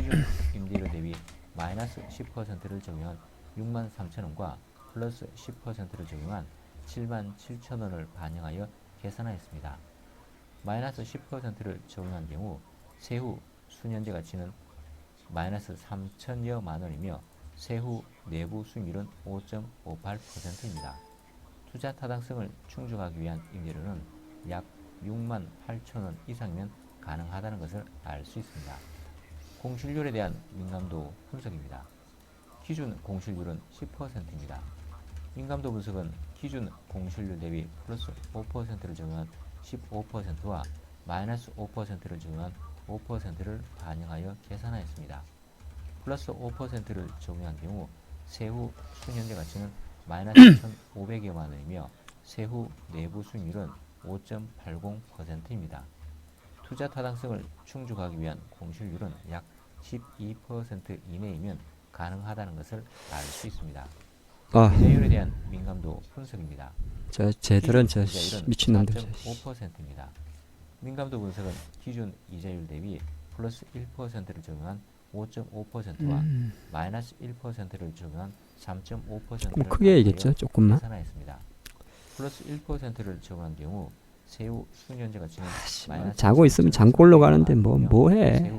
기준 임대료 대비 마이너스 10%를 적용한 63,000원과 플러스 10%를 적용한 77,000원을 반영하여 계산하였습니다. 마이너스 10%를 적용한 경우 세후 수년제 가치는 마이너스 3천여만 원이며 세후 내부 수익률은 5.58%입니다. 투자 타당성을 충족하기 위한 임대료는 약 6만 8천 원 이상이면 가능하다는 것을 알 수 있습니다. 공실률에 대한 민감도 분석입니다. 기준 공실률은 10%입니다. 민감도 분석은 기준 공실률 대비 플러스 5%를 적용한 15%와 마이너스 5%를 적용한 5%를 반영하여 계산하였습니다. 플러스 5%를 적용한 경우 세후 수년제 가치는 마이너스 1,500여만 원이며 세후 내부 수익률은 5.80%입니다. 투자 타당성을 충족하기 위한 공실률은 약 12% 이내이면 가능하다는 것을 알 수 있습니다. 이자율에 대한 민감도 분석입니다. 쟤들은 저 미친놈들. 4.5%입니다. 민감도 분석은 기준 이자율 대비 플러스 1%를 적용한 5.5%와 마이너스 1%를 적용한 3.5%를 조금 크게 얘기했죠. 조금만. 계산하였습니다. 플러스 1%를 적용한 경우 세후 수년제 가치는 자고 있으면 장골로 가는데 뭐해?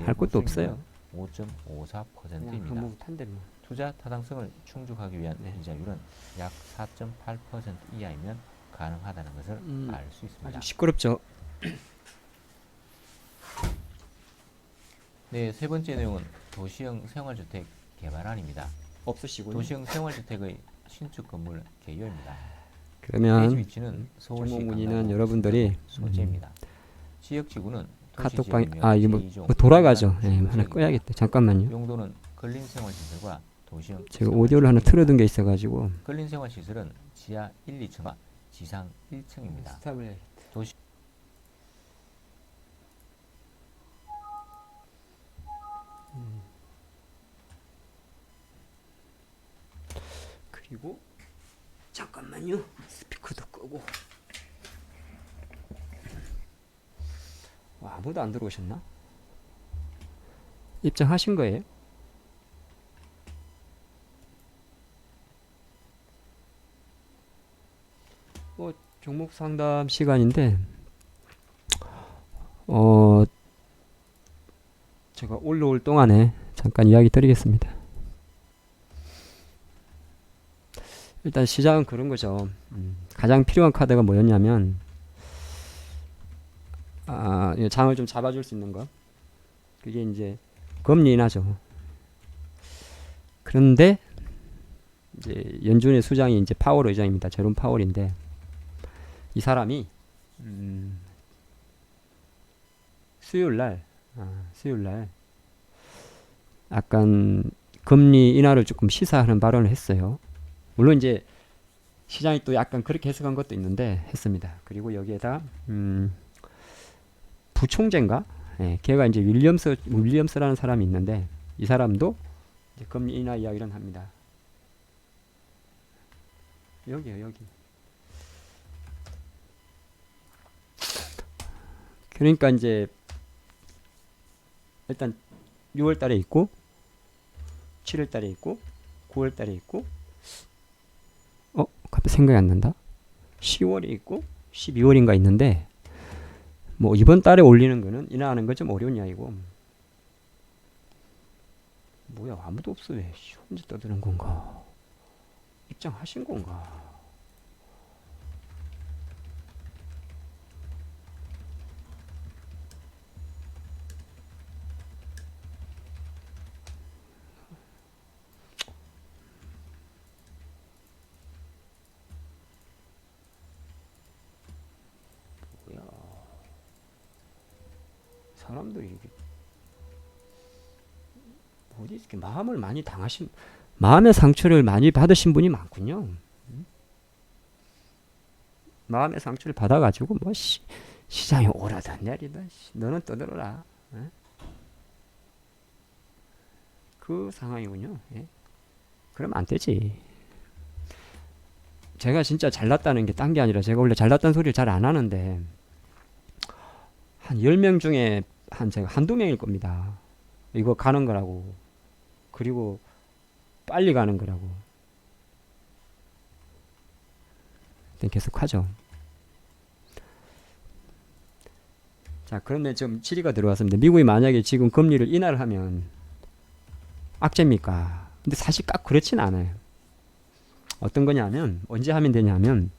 할 것도 없어요. 5.54%입니다. 투자 타당성을 충족하기 위한 이자율은 약 4.8% 이하이면 가능하다는 것을 알 수 있습니다. 아주 시끄럽죠. 네, 세 번째 내용은 도시형 생활주택 개발안입니다. 없으시고요. 도시형 생활주택의 신축 건물 개요입니다. 그러면 위치는 서울시 문의는 여러분들이 소재입니다. 지역지구는 카톡방 이거 뭐 돌아가죠. 하나 꺼야겠다. 잠깐만요. 용도는 근린생활시설과 도시형 제가 오디오를 하나 틀어둔 게 있어가지고. 근린생활시설은 지하 1, 2층과 지상 1층입니다. 도시 그리고 잠깐만요. 스피커도 끄고. 아무도 안 들어오셨나? 입장하신 거예요? 종목 상담 시간인데 제가 올라올 동안에 잠깐 이야기 드리겠습니다. 일단 시작은 그런 거죠. 가장 필요한 카드가 뭐였냐면 장을 좀 잡아줄 수 있는 거. 그게 이제 금리 인하죠. 그런데 이제 연준의 수장이 이제 파월 의장입니다. 제롬 파월인데 이 사람이 수요일날 약간 금리 인하를 조금 시사하는 발언을 했어요. 물론 이제 시장이 또 약간 그렇게 해석한 것도 있는데 했습니다. 그리고 여기에다 부총재인가? 걔가 이제 윌리엄스라는 사람이 있는데 이 사람도 이제 금리 인하 이야기를 합니다. 여기요, 여기. 그러니까 이제 일단 6월 달에 있고 7월 달에 있고 9월 달에 있고 갑자기 생각이 안 난다. 10월에 있고 12월인가 있는데 뭐 이번 달에 올리는 거는 인하하는 건 좀 어려운 이야기고. 뭐야, 아무도 없어. 왜 혼자 떠드는 건가? 입장하신 건가? 사람들이 어디 이렇게 마음의 상처를 많이 받으신 분이 많군요. 마음의 상처를 받아가지고 시장이 오르다 내리다 너는 떠들어라. 그 상황이군요. 그러면 안 되지. 제가 진짜 잘났다는 게 딴 게 아니라 제가 원래 잘났다는 소리를 잘 안 하는데 한 10명 중에 제가 한두 명일 겁니다. 이거 가는 거라고. 그리고 빨리 가는 거라고. 계속 하죠. 자, 그런데 좀 질의가 들어왔습니다. 미국이 만약에 지금 금리를 인하를 하면 악재입니까? 근데 사실 딱 그렇진 않아요. 어떤 거냐면, 언제 하면 되냐면,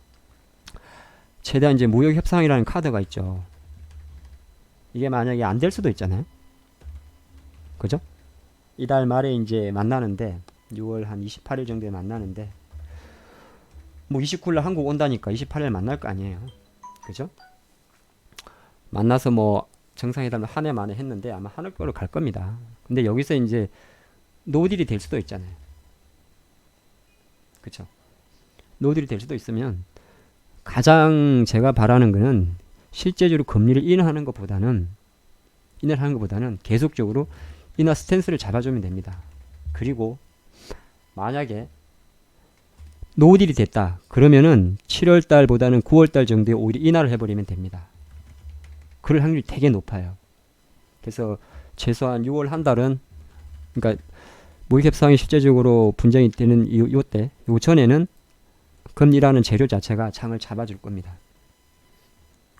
최대한 이제 무역 협상이라는 카드가 있죠. 이게 만약에 안 될 수도 있잖아요. 그죠? 이달 말에 이제 만나는데, 6월 한 28일 정도에 만나는데, 뭐 29일 한국 온다니까 28일 만날 거 아니에요. 그죠? 만나서 뭐 정상회담을 한 해 만에 했는데 아마 하늘 거로 갈 겁니다. 근데 여기서 이제 노딜이 될 수도 있잖아요. 그쵸? 노딜이 될 수도 있으면 가장 제가 바라는 거는 실제적으로 금리를 인하하는 것보다는 계속적으로 인하 스탠스를 잡아주면 됩니다. 그리고 만약에 노딜이 됐다 그러면은 7월 달보다는 9월 달 정도에 오히려 인하를 해버리면 됩니다. 그럴 확률이 되게 높아요. 그래서 최소한 6월 한 달은, 그러니까 무역 협상이 실제적으로 분쟁이 되는 요 전에는 금리라는 재료 자체가 장을 잡아줄 겁니다.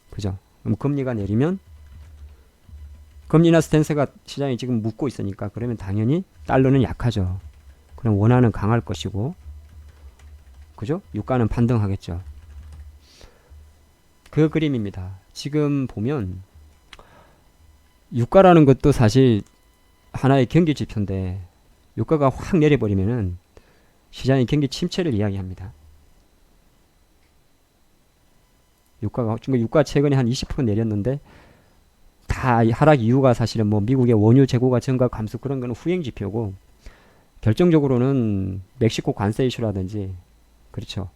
그죠? 그럼 금리가 내리면 금리 인하 스탠스가 시장이 지금 묶고 있으니까 그러면 당연히 달러는 약하죠. 그럼 원화는 강할 것이고, 그죠? 유가는 반등하겠죠. 그 그림입니다. 지금 보면 유가라는 것도 사실 하나의 경기 지표인데 유가가 확 내려버리면은 시장의 경기 침체를 이야기합니다. 유가 최근에 한 20% 내렸는데 다 하락 이유가 사실은 뭐 미국의 원유 재고가 증가 감소 그런 거는 후행 지표고 결정적으로는 멕시코 관세 이슈라든지 그렇죠.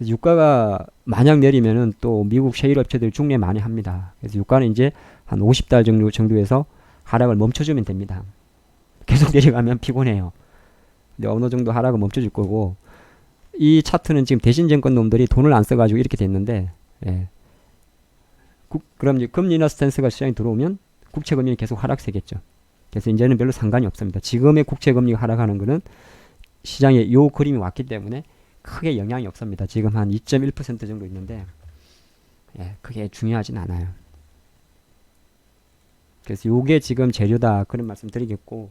유가가 만약 내리면은 또 미국 셰일 업체들 중매 많이 합니다. 그래서 유가는 이제 한 50달 정도에서 하락을 멈춰주면 됩니다. 계속 내려가면 피곤해요. 근데 어느 정도 하락을 멈춰줄 거고 이 차트는 지금 대신증권 놈들이 돈을 안 써가지고 이렇게 됐는데 예. 그럼 이제 금리 인하 스탠스가 시장에 들어오면 국채 금리는 계속 하락세겠죠. 그래서 이제는 별로 상관이 없습니다. 지금의 국채 금리가 하락하는 거는 시장에 요 그림이 왔기 때문에 크게 영향이 없습니다. 지금 한 2.1% 정도 있는데 예, 그게 중요하진 않아요. 그래서 요게 지금 재료다 그런 말씀 드리겠고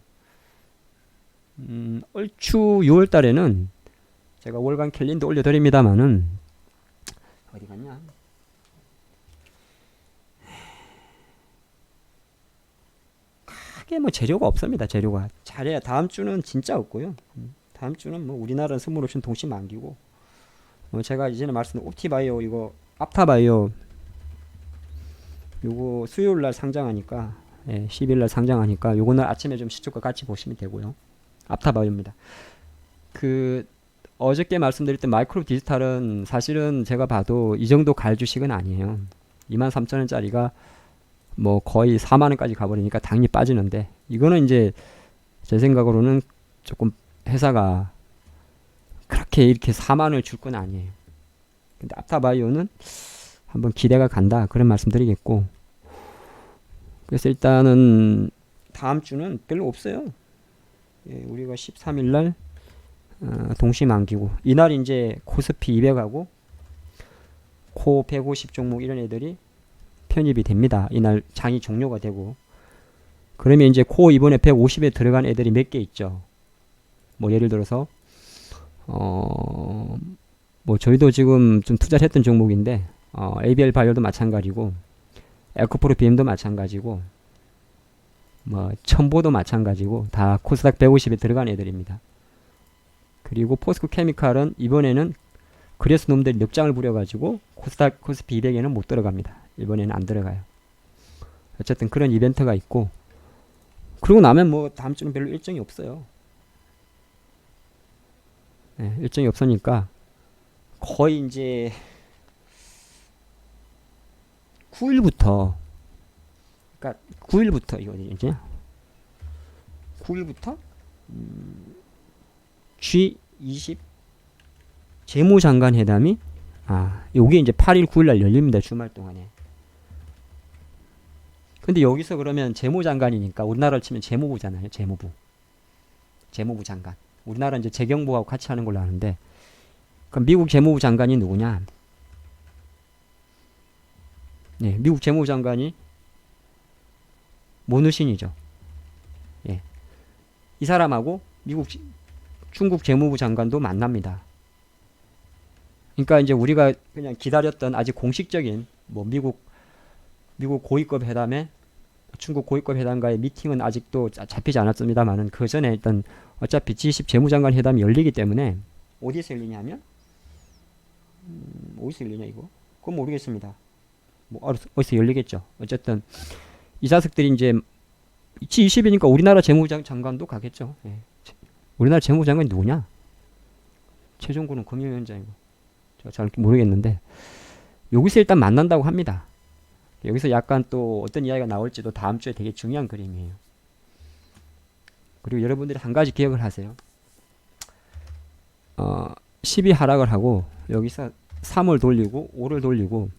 얼추 6월 달에는 제가 월간 캘린더 올려드립니다만은 어디 갔냐? 크게 뭐 재료가 없습니다. 재료가 잘해야 다음 주는 진짜 없고요. 다음 주는 뭐 우리나라는 선물옵션 동시 만기고 제가 이전에 말씀드린 옵티바이오 이거 앞타바이오 요거 수요일날 상장하니까 10일날 상장하니까 요거는 아침에 좀 시초과 같이 보시면 되고요. 앞타바이오입니다. 그 어저께 말씀드렸던 마이크로 디지털은 사실은 제가 봐도 이 정도 갈 주식은 아니에요. 23,000원짜리가 뭐 거의 4만원까지 가버리니까 당연히 빠지는데 이거는 이제 제 생각으로는 조금 회사가 그렇게 이렇게 4만원을 줄 건 아니에요. 근데 앞타바이오는 한번 기대가 간다 그런 말씀 드리겠고 그래서 일단은 다음 주는 별로 없어요. 우리가 13일날 동시 만기고 이날 이제 코스피 200하고 코 150 종목 이런 애들이 편입이 됩니다. 이날 장이 종료가 되고 그러면 이제 코 이번에 150에 들어간 애들이 몇 개 있죠. 뭐 예를 들어서 뭐 저희도 지금 좀 투자를 했던 종목인데 ABL 바이오도 마찬가지고 에코프로 BM도 마찬가지고 뭐 첨보도 마찬가지고 다 코스닥 150에 들어간 애들입니다. 그리고 포스코 케미칼은 이번에는 그래서 놈들이 넉장을 부려가지고 코스닥 코스피 200에는 못 들어갑니다. 이번에는 안 들어가요. 어쨌든 그런 이벤트가 있고 그러고 나면 뭐 다음 주는 별로 일정이 없어요. 일정이 없으니까 거의 이제 9일부터 그러니까 9일부터 이거 이제 9일부터 G20 재무장관 회담이 요게 이제 8일 9일 날 열립니다. 주말 동안에. 근데 여기서 그러면 재무장관이니까 우리나라를 치면 재무부잖아요. 재무부 장관. 우리나라 이제 재경부하고 같이 하는 걸로 아는데, 그럼 미국 재무부 장관이 누구냐? 네, 미국 재무부 장관이 모누신이죠. 예. 이 사람하고 중국 재무부 장관도 만납니다. 그러니까 이제 우리가 그냥 기다렸던 아직 공식적인 뭐 미국 고위급 회담에 중국 고위급 회담과의 미팅은 아직도 잡히지 않았습니다만은 그 전에 일단 어차피 G20 재무장관 회담이 열리기 때문에 어디서 열리냐면 어디서 열리냐 이거? 그건 모르겠습니다. 뭐 어디서 열리겠죠. 어쨌든 이 자식들이 이제 G20이니까 우리나라 재무장관도 가겠죠. 예. 우리나라 재무장관이 누구냐? 최종구는 금융위원장이고 제가 잘 모르겠는데 여기서 일단 만난다고 합니다. 여기서 약간 또 어떤 이야기가 나올지도 다음 주에 되게 중요한 그림이에요. 그리고 여러분들이 한 가지 기억을 하세요. 10이 하락을 하고 여기서 3을 돌리고 5를 돌리고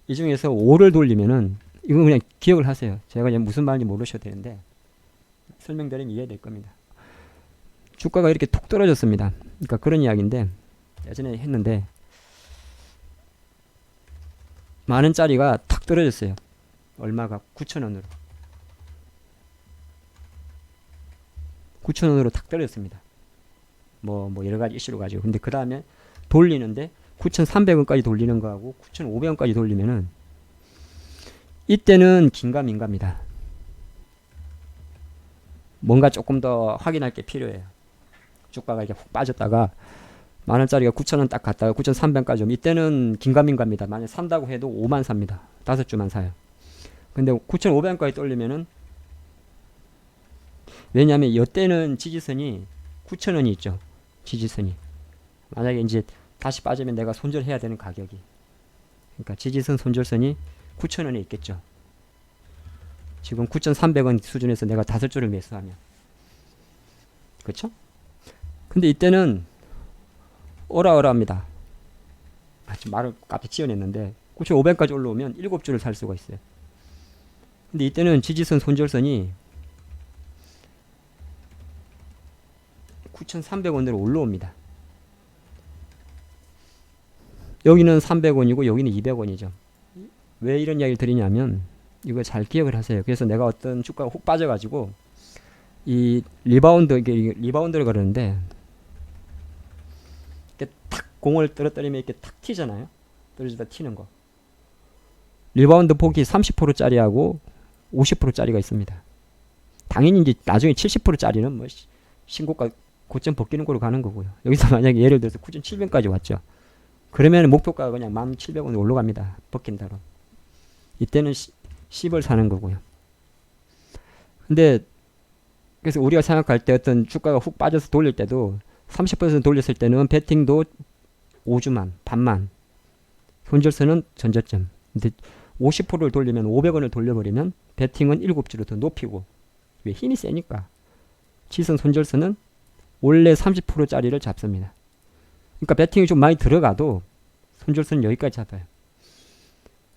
이 중에서 5를 돌리면은 이건 그냥 기억을 하세요. 제가 그냥 무슨 말인지 모르셔도 되는데 설명드리면 이해될 겁니다. 주가가 이렇게 툭 떨어졌습니다. 그러니까 그런 이야기인데 예전에 했는데 만원짜리가 탁 떨어졌어요. 얼마가? 9,000원으로. 9,000원으로 탁 떨어졌습니다. 뭐 여러가지 이슈로 가지고. 근데 그 다음에 돌리는데 9,300원까지 돌리는 거하고 9,500원까지 돌리면은 이때는 긴가민가입니다. 뭔가 조금 더 확인할 게 필요해요. 주가가 이렇게 훅 빠졌다가 만원짜리가 9,000원 딱 갔다가 9,300원까지 오면 이때는 긴가민가입니다. 만약 산다고 해도 5만 삽니다. 5주만 사요. 근데 9,500원까지 떨리면은 왜냐하면 이때는 지지선이 9,000원이 있죠. 지지선이. 만약에 이제 다시 빠지면 내가 손절해야 되는 가격이. 그러니까 지지선 손절선이 9,000원에 있겠죠. 지금 9,300원 수준에서 내가 5주를 매수하면. 그렇죠? 근데 이때는 어라어라합니다. 지금 말을 깜짝 지어냈는데 9,500원까지 올라오면 7주를 살 수가 있어요. 근데 이때는 지지선 손절선이 9,300원으로 올라옵니다. 여기는 300원이고 여기는 200원이죠. 왜 이런 이야기를 드리냐면 이거 잘 기억을 하세요. 그래서 내가 어떤 주가가 훅 빠져가지고 이 리바운드를 그러는데 이렇게 탁 공을 떨어뜨리면 이렇게 탁 튀잖아요. 떨어지다 튀는 거. 리바운드 폭이 30%짜리하고 50%짜리가 있습니다. 당연히 이제 나중에 70%짜리는 뭐 신고가 고점 벗기는 거로 가는 거고요. 여기서 만약에 예를 들어서 9,700원까지 왔죠. 그러면 목표가가 그냥 1,700원에 올라갑니다. 벗긴다로. 이때는 10을 사는 거고요. 근데 그래서 우리가 생각할 때 어떤 주가가 훅 빠져서 돌릴 때도 30% 돌렸을 때는 베팅도 5주만, 반만. 손절선은 전저점. 근데 50%를 돌리면 500원을 돌려버리면 베팅은 7주로 더 높이고 왜 힘이 세니까 지선 손절선은 원래 30%짜리를 잡습니다. 그러니까 베팅이 좀 많이 들어가도 손절선은 여기까지 잡아요.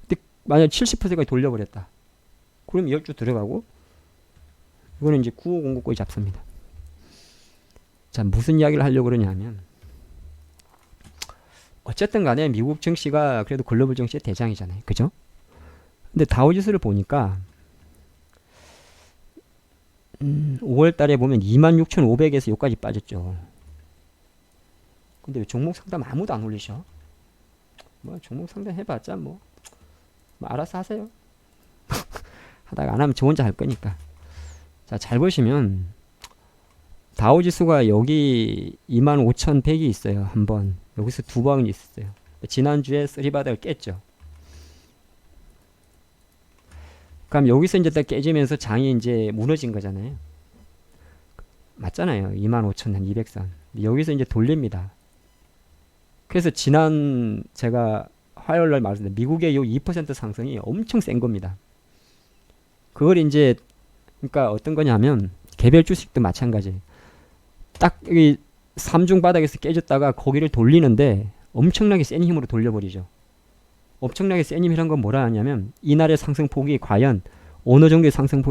근데 만약 70%까지 돌려버렸다. 그럼 10주 들어가고 이거는 이제 9509까지 잡습니다. 자, 무슨 이야기를 하려고 그러냐면 어쨌든 간에 미국 증시가 그래도 글로벌 증시의 대장이잖아요. 그죠? 근데 다우지수를 보니까 5월 달에 보면 26,500에서 여기까지 빠졌죠. 근데 왜 종목 상담 아무도 안 올리셔? 뭐 종목 상담 해봤자 뭐 알아서 하세요. 하다가 안 하면 저 혼자 할 거니까. 자, 잘 보시면 다우지수가 여기 25,100이 있어요. 한번 여기서 두 번 있었어요. 지난주에 쓰리바닥을 깼죠. 그럼 여기서 이제 딱 깨지면서 장이 이제 무너진 거잖아요. 맞잖아요. 25,200선. 여기서 이제 돌립니다. 그래서 지난 제가 화요일날 말씀드린 미국의 요 2% 상승이 엄청 센 겁니다. 그걸 이제 그러니까 어떤 거냐면 개별 주식도 마찬가지. 딱 여기 3중 바닥에서 깨졌다가 거기를 돌리는데 엄청나게 센 힘으로 돌려버리죠. 엄청나게 센 힘이란 건 뭐라 하냐면 이날의 상승폭이 과연 어느 정도의 상승폭